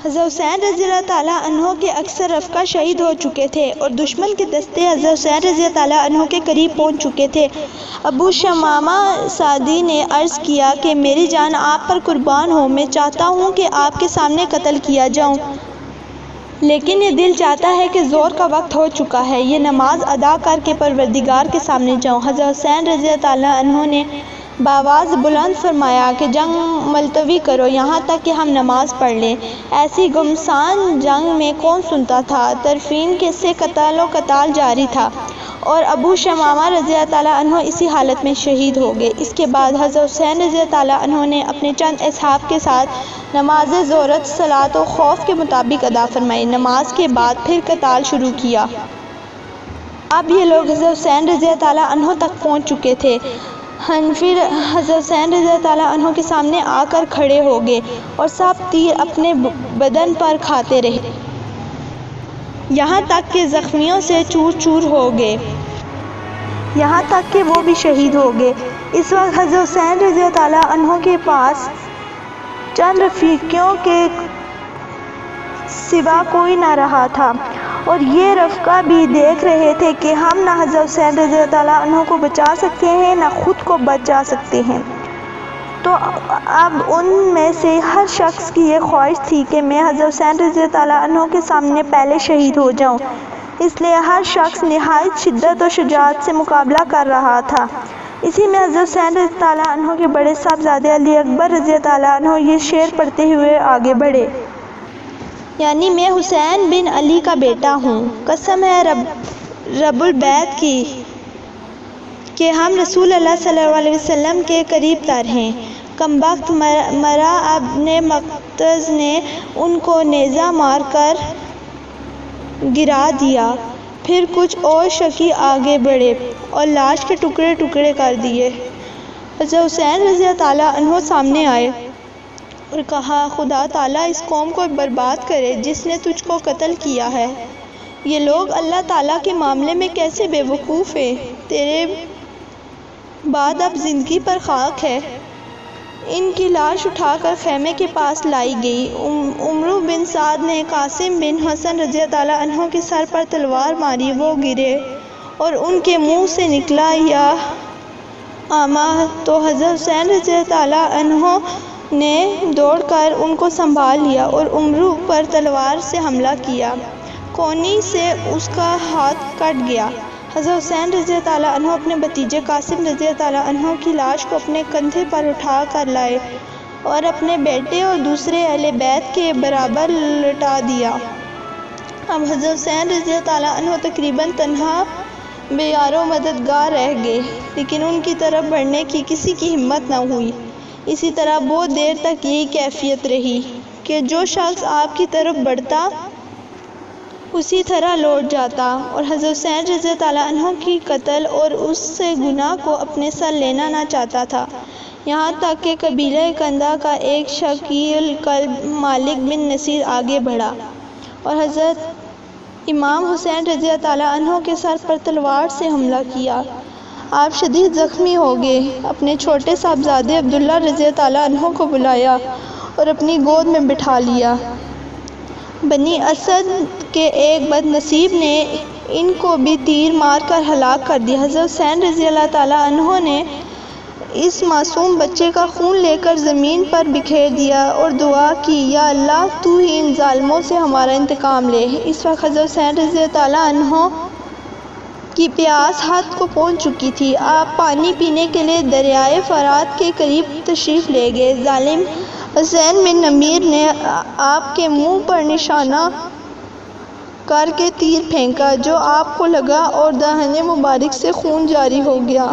حضرت حسین رضی اللہ تعالیٰ عنہ کے اکثر رفقا شہید ہو چکے تھے اور دشمن کے دستے حضرت حسین رضی اللہ تعالیٰ عنہ کے قریب پہنچ چکے تھے۔ ابو شمامہ سعدی نے عرض کیا کہ میری جان آپ پر قربان ہو، میں چاہتا ہوں کہ آپ کے سامنے قتل کیا جاؤں، لیکن یہ دل چاہتا ہے کہ زور کا وقت ہو چکا ہے، یہ نماز ادا کر کے پروردگار کے سامنے جاؤں۔ حضرت حسین رضی اللہ تعالیٰ عنہ نے بآواز بلند فرمایا کہ جنگ ملتوی کرو یہاں تک کہ ہم نماز پڑھ لیں۔ ایسی گمسان جنگ میں کون سنتا تھا؟ طرفین کے سے قتال و قتال جاری تھا اور ابو شمامہ رضی اللہ تعالیٰ عنہ اسی حالت میں شہید ہو گئے۔ اس کے بعد حضرت حسین رضی اللہ تعالیٰ عنہ نے اپنے چند اصحاب کے ساتھ نماز ظہر صلاۃ و خوف کے مطابق ادا فرمائی۔ نماز کے بعد پھر قتال شروع کیا۔ اب یہ لوگ حضرت حسین رضی اللہ تعالیٰ عنہ تک پہنچ چکے تھے۔ حنفی حضرت حسین رضی اللہ تعالیٰ عنہ کے سامنے آ کر کھڑے ہو گئے اور سب تیر اپنے بدن پر کھاتے رہے، یہاں تک کہ زخمیوں سے چور چور ہو گئے، یہاں تک کہ وہ بھی شہید ہو گئے۔ اس وقت حضرت حسین رضی اللہ تعالیٰ عنہ کے پاس چند رفیقوں کے سوا کوئی نہ رہا تھا، اور یہ رفقا بھی دیکھ رہے تھے کہ ہم نہ حضرت حسین رضی اللہ تعالیٰ عنہ کو بچا سکتے ہیں نہ خود کو بچا سکتے ہیں۔ تو اب ان میں سے ہر شخص کی یہ خواہش تھی کہ میں حضرت حسین رضی اللہ تعالیٰ عنہ کے سامنے پہلے شہید ہو جاؤں، اس لیے ہر شخص نہایت شدت و شجاعت سے مقابلہ کر رہا تھا۔ اسی میں حضرت حسین رضی اللہ عنہ کے بڑے صاحبزادے علی اکبر رضی اللہ عنہ یہ شعر پڑھتے ہوئے آگے بڑھے، یعنی میں حسین بن علی کا بیٹا ہوں، قسم ہے رب البیت کی کہ ہم رسول اللہ صلی اللہ علیہ وسلم کے قریب تر ہیں۔ کمبخت مرا ابن مقتز نے ان کو نیزہ مار کر گرا دیا۔ پھر کچھ اور شکی آگے بڑھے اور لاش کے ٹکڑے ٹکڑے کر دیے۔ حضرت حسین رضی اللہ تعالیٰ عنہ سامنے آئے اور کہا، خدا تعالیٰ اس قوم کو برباد کرے جس نے تجھ کو قتل کیا ہے۔ یہ لوگ اللہ تعالیٰ کے معاملے میں کیسے بے وقوف ہیں، تیرے بعد اب زندگی پر خاک ہے۔ ان کی لاش اٹھا کر خیمے کے پاس لائی گئی۔ عمرو بن سعد نے قاسم بن حسن رضی اللہ عنہ کے سر پر تلوار ماری، وہ گرے اور ان کے منہ سے نکلا یا آما، تو حضرت حسین رضی اللہ عنہ نے دوڑ کر ان کو سنبھال لیا اور عمرو پر تلوار سے حملہ کیا، کونی سے اس کا ہاتھ کٹ گیا۔ حضرت حسین رضی اللہ عنہ اپنے بھتیجے قاسم رضی اللہ عنہ کی لاش کو اپنے کندھے پر اٹھا کر لائے اور اپنے بیٹے اور دوسرے اہل بیت کے برابر لٹا دیا۔ اب حضرت حسین رضی اللہ عنہ تقریباً تنہا بے یار و مددگار رہ گئے، لیکن ان کی طرف بڑھنے کی کسی کی ہمت نہ ہوئی۔ اسی طرح بہت دیر تک یہی کیفیت رہی کہ جو شخص آپ کی طرف بڑھتا اسی طرح لوٹ جاتا، اور حضرت حسین رضی اللہ عنہ کی قتل اور اس سے گناہ کو اپنے سر لینا نہ چاہتا تھا، یہاں تک کہ قبیلہ کندہ کا ایک شکیل قلب مالک بن نصیر آگے بڑھا اور حضرت امام حسین رضی اللہ عنہ کے سر پر تلوار سے حملہ کیا۔ آپ شدید زخمی ہو گئے، اپنے چھوٹے صاحبزادے عبداللہ رضی اللہ عنہ کو بلایا اور اپنی گود میں بٹھا لیا۔ بنی اسد کے ایک بد نصیب نے ان کو بھی تیر مار کر ہلاک کر دیا۔ حضرت حسین رضی اللہ تعالیٰ عنہ نے اس معصوم بچے کا خون لے کر زمین پر بکھیر دیا اور دعا کی، یا اللہ تو ہی ان ظالموں سے ہمارا انتقام لے۔ اس وقت حضرت حسین رضی اللہ عنہ کی پیاس حد کو پہنچ چکی تھی۔ آپ پانی پینے کے لیے دریائے فرات کے قریب تشریف لے گئے۔ ظالم حسین بن نمیر نے آپ کے منہ پر نشانہ کر کے تیر پھینکا جو آپ کو لگا اور دہن مبارک سے خون جاری ہو گیا۔